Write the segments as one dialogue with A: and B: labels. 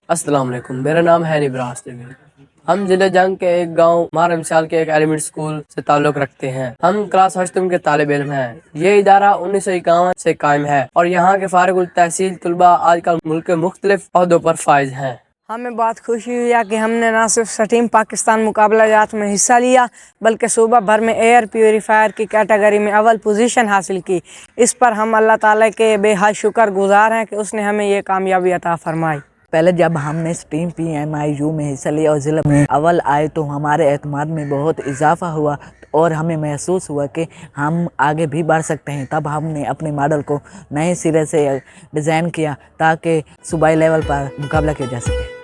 A: अस्सलाम वालेकुम, मेरा नाम है निब्रास जमील। हम जिले जंग के एक गांव मारमशाल के एक एलिमेंट स्कूल से ताल्लुक़ रखते हैं। हम क्लास 8वीं के तालिब इल्म हैं। ये इदारा 1951 से कायम है और यहाँ के फारिगुल तहसील तलबा आजकल मुल्क के मुख्तलिफ ओहदों पर फाइज हैं।
B: हमें बहुत खुशी हुई है कि हमने न सिर्फ सटीम पाकिस्तान मुकाबला जात में हिस्सा लिया बल्कि सूबा भर में एयर प्योरीफायर की कैटेगरी में अव्वल पोजीशन हासिल की। इस पर हम अल्लाह ताला के बेहद शुक्रगुजार हैं कि उसने हमें ये कामयाबी अता फरमाई।
C: पहले जब हमने स्टीम PMIU में हिस्सा लिया और ज़िले में अव्वल आए तो हमारे एतमाद में बहुत इजाफा हुआ और हमें महसूस हुआ कि हम आगे भी बढ़ सकते हैं। तब हमने अपने मॉडल को नए सिरे से डिज़ाइन किया ताकि सूबाई लेवल पर मुकाबला किया जा सके।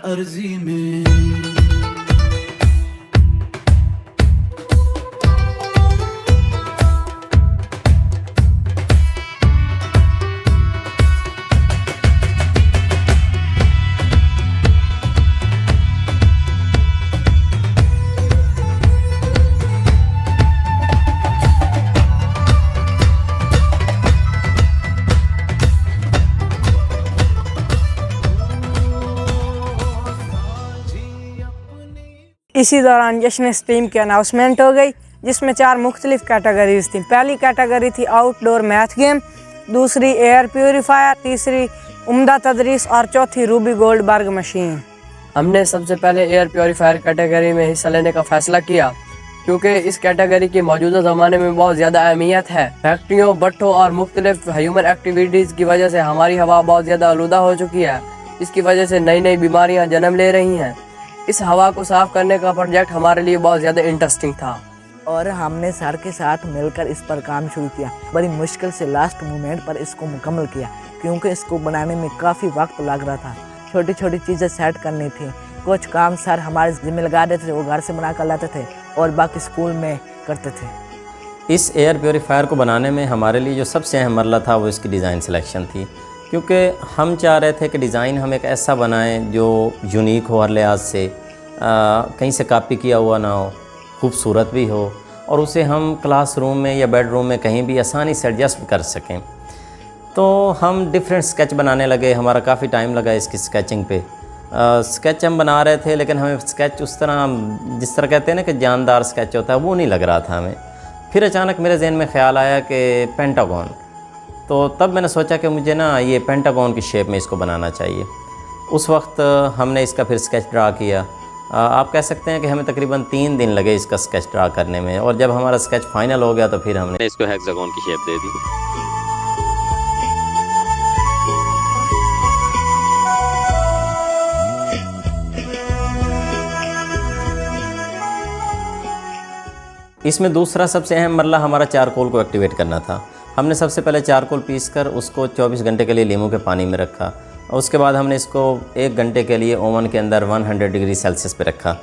D: अर्जी में
B: इसी दौरान जश्न स्टीम की अनाउंसमेंट हो गई जिसमें 4 मुख्तलिफ कैटेगरीज थी। पहली कैटेगरी थी आउटडोर मैथ गेम, दूसरी एयर प्योरीफायर, तीसरी उम्दा तदरीस और चौथी रूबी गोल्डबर्ग मशीन।
A: हमने सबसे पहले एयर प्योरीफायर कैटेगरी में हिस्सा लेने का फैसला किया क्योंकि इस कैटेगरी की मौजूदा ज़माने में बहुत ज़्यादा अहमियत है। फैक्ट्रियों, भट्ठों और मुख्तलिफ ह्यूमन एक्टिविटीज़ की वजह से हमारी हवा बहुत ज़्यादा आलूदा हो चुकी है। इसकी वजह से नई नई बीमारियाँ जन्म ले रही हैं। इस हवा को साफ करने का प्रोजेक्ट हमारे लिए बहुत ज़्यादा इंटरेस्टिंग था
C: और हमने सर के साथ मिलकर इस पर काम शुरू किया। बड़ी मुश्किल से लास्ट मोमेंट पर इसको मुकम्मल किया क्योंकि इसको बनाने में काफ़ी वक्त लग रहा था। छोटी छोटी चीज़ें सेट करनी थी। कुछ काम सर हमारे जिम्मे लगा देते थे, वो घर से बना कर लाते थे और बाकी स्कूल में करते थे।
E: इस एयर प्योरीफायर को बनाने में हमारे लिए जो सबसे अहम मरला था वो इसकी डिज़ाइन सिलेक्शन थी, क्योंकि हम चाह रहे थे कि डिज़ाइन हम एक ऐसा बनाएं जो यूनिक हो हर लिहाज से, कहीं से कॉपी किया हुआ ना हो, खूबसूरत भी हो और उसे हम क्लासरूम में या बेडरूम में कहीं भी आसानी से एडजस्ट कर सकें। तो हम डिफरेंट स्केच बनाने लगे। हमारा काफ़ी टाइम लगा इसकी स्केचिंग पे। स्केच हम बना रहे थे लेकिन हमें स्केच उस तरह, जिस तरह कहते हैं ना कि जानदार स्केच होता है, वो नहीं लग रहा था हमें। फिर अचानक मेरे जहन में ख़्याल आया कि पेंटागन, तो तब मैंने सोचा कि मुझे ना ये पेंटागन की शेप में इसको बनाना चाहिए। उस वक्त हमने इसका फिर स्केच ड्रा किया। आप कह सकते हैं कि हमें तकरीबन 3 दिन लगे इसका स्केच ड्रा करने में और जब हमारा स्केच फाइनल हो गया तो फिर हमने इसको हेक्सागन की शेप दे दी। इसमें दूसरा सबसे अहम मरला हमारा चारकोल को एक्टिवेट करना था। हमने सबसे पहले चारकोल पीस कर उसको 24 घंटे के लिए लीमू के पानी में रखा और उसके बाद हमने इसको 1 घंटे के लिए ओवन के अंदर 100 डिग्री सेल्सियस पे रखा।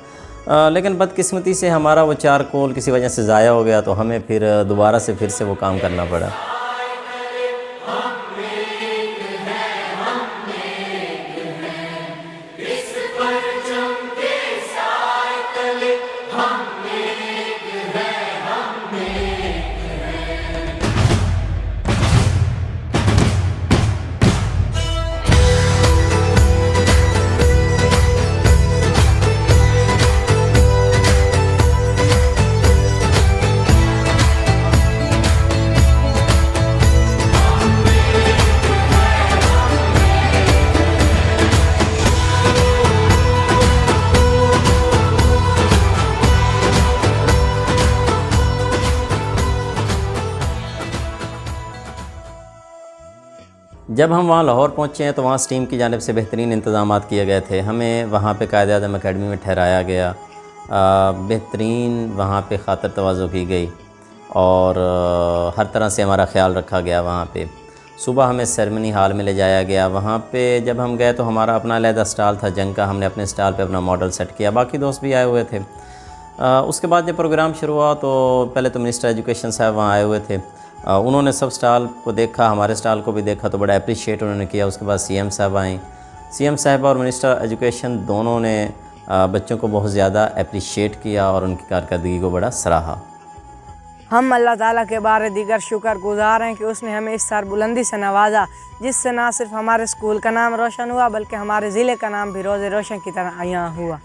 E: लेकिन बदकिस्मती से हमारा वो चारकोल किसी वजह से ज़ाया हो गया तो हमें फिर दोबारा से फिर से वो काम करना पड़ा। जब हम वहाँ लाहौर पहुँचे हैं तो वहाँ टीम की जानिब से बेहतरीन इंतज़ाम किए गए थे। हमें वहाँ पे कायद-ए-आज़म अकेडमी में ठहराया गया, बेहतरीन वहाँ पे खातिर तवाज़ो की गई और हर तरह से हमारा ख्याल रखा गया। वहाँ पे सुबह हमें सेरेमनी हॉल में ले जाया गया। वहाँ पे जब हम गए तो हमारा अपना अलहदा स्टॉल था जंग का, हमने अपने स्टॉल पे अपना मॉडल सेट किया, बाकी दोस्त भी आए हुए थे। उसके बाद जब प्रोग्राम शुरू हुआ तो पहले तो मिनिस्टर एजुकेशन साहब वहाँ आए हुए थे। उन्होंने सब स्टॉल को देखा, हमारे स्टॉल को भी देखा तो बड़ा अप्रिशिएट उन्होंने किया। उसके बाद सीएम साहब आए, सीएम साहब और मिनिस्टर एजुकेशन दोनों ने बच्चों को बहुत ज़्यादा अप्रिशिएट किया और उनकी कारकर्दगी को बड़ा सराहा।
B: हम अल्लाह ताला के बारे दीगर शुक्रगुज़ार हैं कि उसने हमें इस सरबुलंदी से नवाजा, जिससे ना सिर्फ हमारे स्कूल का नाम रोशन हुआ बल्कि हमारे ज़िले का नाम भी रोज़े रोशन की तरह यहाँ हुआ।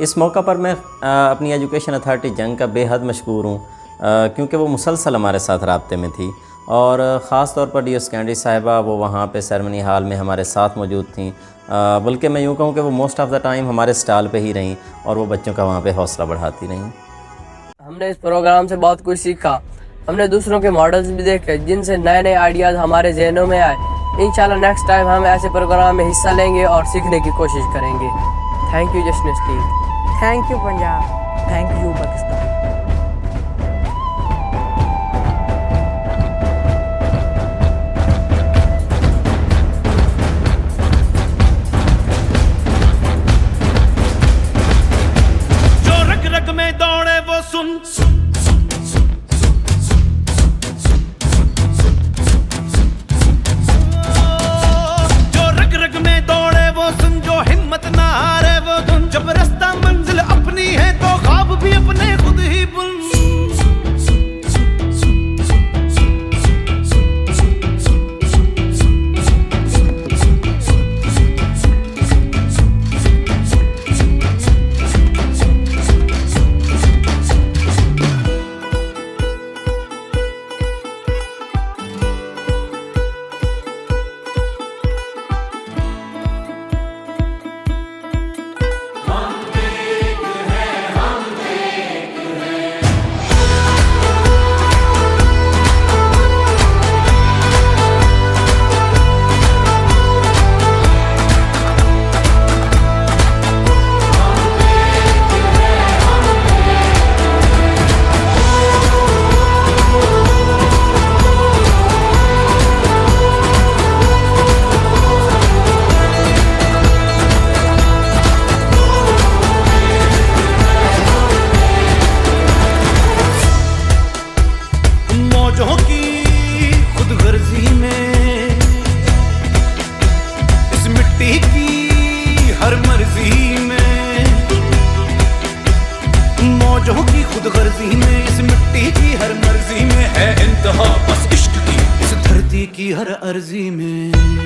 E: इस मौका पर मैं अपनी एजुकेशन अथॉरिटी जंग का बेहद मशकूर हूँ, क्योंकि वो मुसलसल हमारे साथ राब्ते में थी और ख़ास तौर पर डी.ओ. सेकेंडरी साहिबा वो वहाँ पे सेरेमनी हॉल में हमारे साथ मौजूद थी। बल्कि मैं यूँ कहूँ कि वो मोस्ट ऑफ़ द टाइम हमारे स्टॉल पे ही रहीं और वो बच्चों का वहाँ पे हौसला बढ़ाती रहीं।
A: हमने इस प्रोग्राम से बहुत कुछ सीखा। हमने दूसरों के मॉडल्स भी देखे जिनसे नए नए आइडियाज़ हमारे जहनों में आए। इंशाल्लाह नेक्स्ट टाइम हम ऐसे प्रोग्राम में हिस्सा लेंगे और सीखने की कोशिश करेंगे। थैंक यू जश्न team.
B: Thank you Punjab.
C: Thank you Pakistan.
D: जो रग रग में दौड़े वो सुन, जो रग रग में दौड़े वो सुन, जो हिम्मत ना हारे वो धुन। जब रास्ता मंजिल अपनी है तो ख्वाब भी अपने खुद ही बुन। मौजों की खुद गर्जी में, इस मिट्टी की हर मर्जी में। मौजों की खुद गर्जी में, इस मिट्टी की हर मर्जी में है इंतहा बस इश्क की, इस धरती की हर अर्जी में।